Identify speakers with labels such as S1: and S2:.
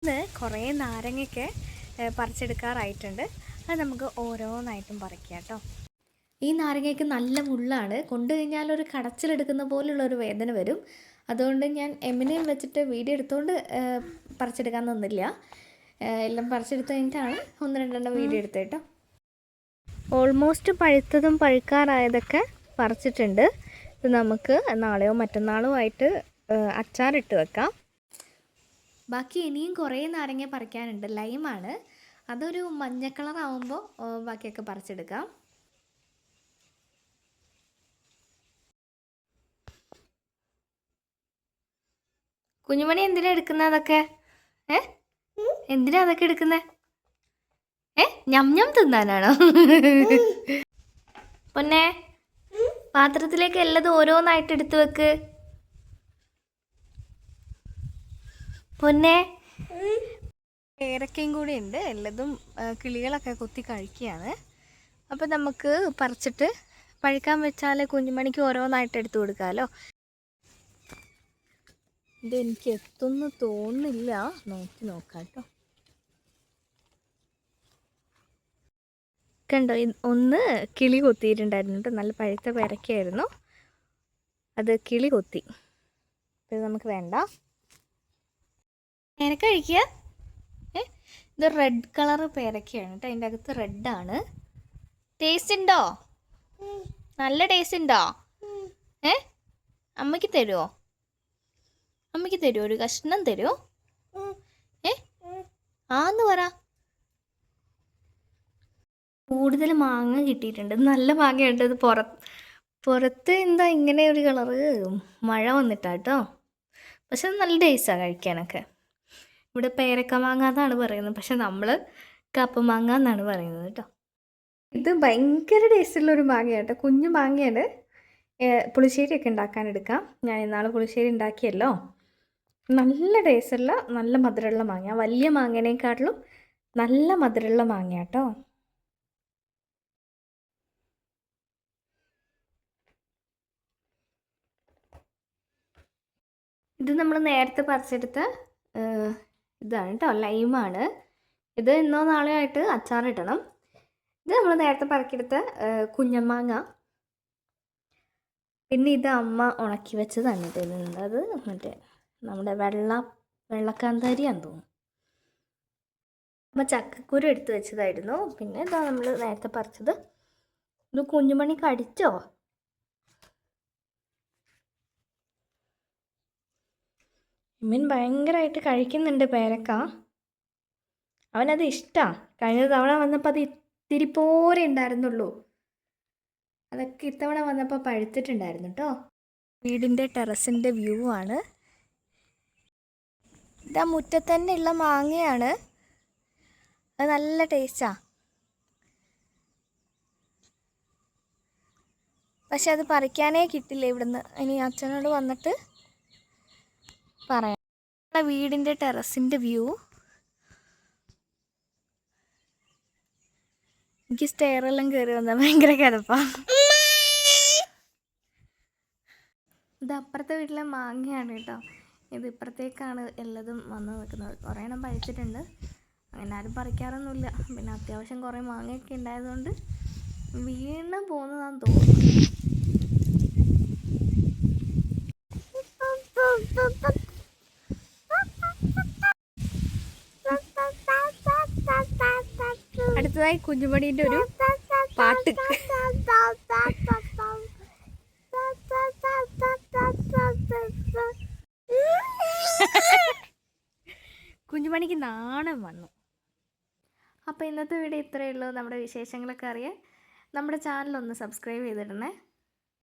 S1: ഇന്ന് കുറേ നാരങ്ങയൊക്കെ പറിച്ചെടുക്കാറായിട്ടുണ്ട്. അത് നമുക്ക് ഓരോന്നായിട്ടും പറിക്കാം കേട്ടോ. ഈ നാരങ്ങയ്ക്ക് നല്ല മുള്ളാണ്. കൊണ്ടു കഴിഞ്ഞാൽ ഒരു കടച്ചിലെടുക്കുന്ന പോലുള്ളൊരു വേദന വരും. അതുകൊണ്ട് ഞാൻ എമ്മിനെയും വെച്ചിട്ട് വീഡിയോ എടുത്തുകൊണ്ട് പറിച്ചെടുക്കാൻ നിന്നില്ല. എല്ലാം പറിച്ചെടുത്ത് കഴിഞ്ഞിട്ടാണ് ഒന്ന് രണ്ടെണ്ണം വീഡിയോ എടുത്തത് കേട്ടോ. ഓൾമോസ്റ്റ് പഴുത്തതും പഴുക്കാറായതൊക്കെ പറിച്ചിട്ടുണ്ട്. ഇത് നമുക്ക് നാളെയോ മറ്റന്നാളോ ആയിട്ട് അച്ചാറിട്ട് വെക്കാം. ബാക്കി ഇനിയും കുറേ നാരങ്ങ പറിക്കാനുണ്ട്. ലൈമാണ്, അതൊരു മഞ്ഞ കളറാവുമ്പോൾ ബാക്കിയൊക്കെ പറിച്ചെടുക്കാം. കുഞ്ഞുമണി എന്തിനാ എടുക്കുന്നത് അതൊക്കെ? എന്തിനാ അതൊക്കെ എടുക്കുന്നത്? ഞം ഞം തിന്നാനാണോ? പൊന്നെ, പാത്രത്തിലേക്ക് എല്ലതും ഓരോന്നായിട്ട് എടുത്തു വെക്ക്. പൊന്നെ, പേരക്കയും കൂടി ഉണ്ട്. എല്ലതും കിളികളൊക്കെ കൊത്തി കഴിക്കുകയാണ്. അപ്പം നമുക്ക് പറിച്ചിട്ട് പഴുക്കാൻ വെച്ചാൽ കുഞ്ഞുമണിക്ക് ഓരോന്നായിട്ട് എടുത്തു കൊടുക്കാമല്ലോ. ഇതെനിക്ക് എത്തുന്നു തോന്നുന്നില്ല, നോക്കാം കേട്ടോ. കണ്ടോ, ഒന്ന് കിളി കൊത്തിയിട്ടുണ്ടായിരുന്നു കേട്ടോ. നല്ല പഴുത്ത പേരക്കയായിരുന്നു, അത് കിളി കൊത്തി. ഇത് നമുക്ക് വേണ്ട. പേരക്ക കഴിക്കുക. ഇത് റെഡ് കളർ പേരക്കയാണ് കേട്ടോ. അതിൻ്റെ അകത്ത് റെഡാണ്. ടേസ്റ്റ് ഉണ്ടോ? നല്ല ടേസ്റ്റ് ഉണ്ടോ? അമ്മയ്ക്ക് തരുമോ? അമ്മയ്ക്ക് തരുമോ? ഒരു കഷ്ണം തരുമോ? ആന്ന് പറ. കൂടുതൽ മാങ്ങ കിട്ടിയിട്ടുണ്ട്. നല്ല മാങ്ങയുണ്ട്. ഇത് പുറത്ത് എന്താ ഇങ്ങനെ ഒരു കളറ്? മഴ വന്നിട്ടാട്ടോ. പക്ഷെ അത് നല്ല ടേസ്റ്റാണ് കഴിക്കാനൊക്കെ. ഇവിടെ പേരക്ക മാങ്ങ എന്നാണ് പറയുന്നത്, പക്ഷെ നമ്മൾ കപ്പ മാങ്ങ എന്നാണ് പറയുന്നത് കേട്ടോ. ഇത് ഭയങ്കര ടേസ്റ്റുള്ളൊരു മാങ്ങയാണ് കേട്ടോ. കുഞ്ഞു മാങ്ങയാണ്. പുളിശ്ശേരിയൊക്കെ ഉണ്ടാക്കാനെടുക്കാം. ഞാൻ ഇന്നാൾ പുളിശ്ശേരി ഉണ്ടാക്കിയല്ലോ. നല്ല ടേസ്റ്റുള്ള നല്ല മധുരമുള്ള മാങ്ങ. വലിയ മാങ്ങേനേക്കാട്ടിലും നല്ല മധുരമുള്ള മാങ്ങ കേട്ടോ. ഇത് നമ്മൾ നേരത്തെ പറിച്ചെടുത്ത ഇതാണ് കേട്ടോ, ലൈമാണ്. ഇത് ഇന്നോ നാളെയോ ആയിട്ട് അച്ചാറിടണം. ഇത് നമ്മൾ നേരത്തെ പറക്കിയെടുത്ത കുഞ്ഞമാങ്ങ. പിന്നെ ഇത് അമ്മ ഉണക്കി വെച്ചതാണ് കേട്ടോ. അത് മറ്റേ നമ്മുടെ വെള്ളക്കാന്താരിയാന്ന് തോന്നുന്നു. അമ്മ ചക്കക്കുരു എടുത്ത് വെച്ചതായിരുന്നു. പിന്നെ ഇതാ നമ്മൾ നേരത്തെ പറിച്ചത്. ഇത് കുഞ്ഞുമണി കടിച്ചോ? ഇമ്മൻ ഭയങ്കരമായിട്ട് കഴിക്കുന്നുണ്ട് പേരക്ക. അവനത് ഇഷ്ടമാണ്. കഴിഞ്ഞ തവണ വന്നപ്പോൾ അത് ഇത്തിരി പോരെ ഉണ്ടായിരുന്നുള്ളൂ. അതൊക്കെ ഇത്തവണ വന്നപ്പോൾ പഴുത്തിട്ടുണ്ടായിരുന്നു കേട്ടോ. വീടിൻ്റെ ടെറസിൻ്റെ വ്യൂ ആണ്. ഇതാ മുറ്റത്ത് തന്നെ ഉള്ള മാങ്ങയാണ്. അത് നല്ല ടേസ്റ്റാണ്. പക്ഷെ അത് പറിക്കാനേ കിട്ടില്ല ഇവിടുന്ന്. ഇനി അച്ഛനോട് വന്നിട്ട് പറയാം. വീടിൻ്റെ ടെറസിൻ്റെ വ്യൂ. എനിക്ക് സ്റ്റെയറെല്ലാം കയറി വന്നാൽ ഭയങ്കര കിടപ്പാണ്. ഇത് അപ്പുറത്തെ വീട്ടിലെ മാങ്ങയാണ് കേട്ടോ. ഇത് ഇപ്പുറത്തേക്കാണ് എല്ലതും വന്ന് നിൽക്കുന്നത്. കുറേ എണ്ണം പഴിച്ചിട്ടുണ്ട്. അങ്ങനെ ആരും പറിക്കാറൊന്നുമില്ല. പിന്നെ അത്യാവശ്യം കുറേ മാങ്ങയൊക്കെ ഉണ്ടായതുകൊണ്ട് വീണ്ടും പോകുന്നതാണെന്ന് തോന്നുന്നു. അടുത്തതായി കുഞ്ഞുമണീൻ്റെ ഒരു പാട്ട്. കുഞ്ഞുമണിക്ക് നാണം വന്നു. അപ്പോൾ ഇന്നത്തെ വീഡിയോ ഇത്രയേ ഉള്ളൂ. നമ്മുടെ വിശേഷങ്ങളൊക്കെ അറിയാൻ നമ്മുടെ ചാനലൊന്ന് സബ്സ്ക്രൈബ് ചെയ്തിടണേ.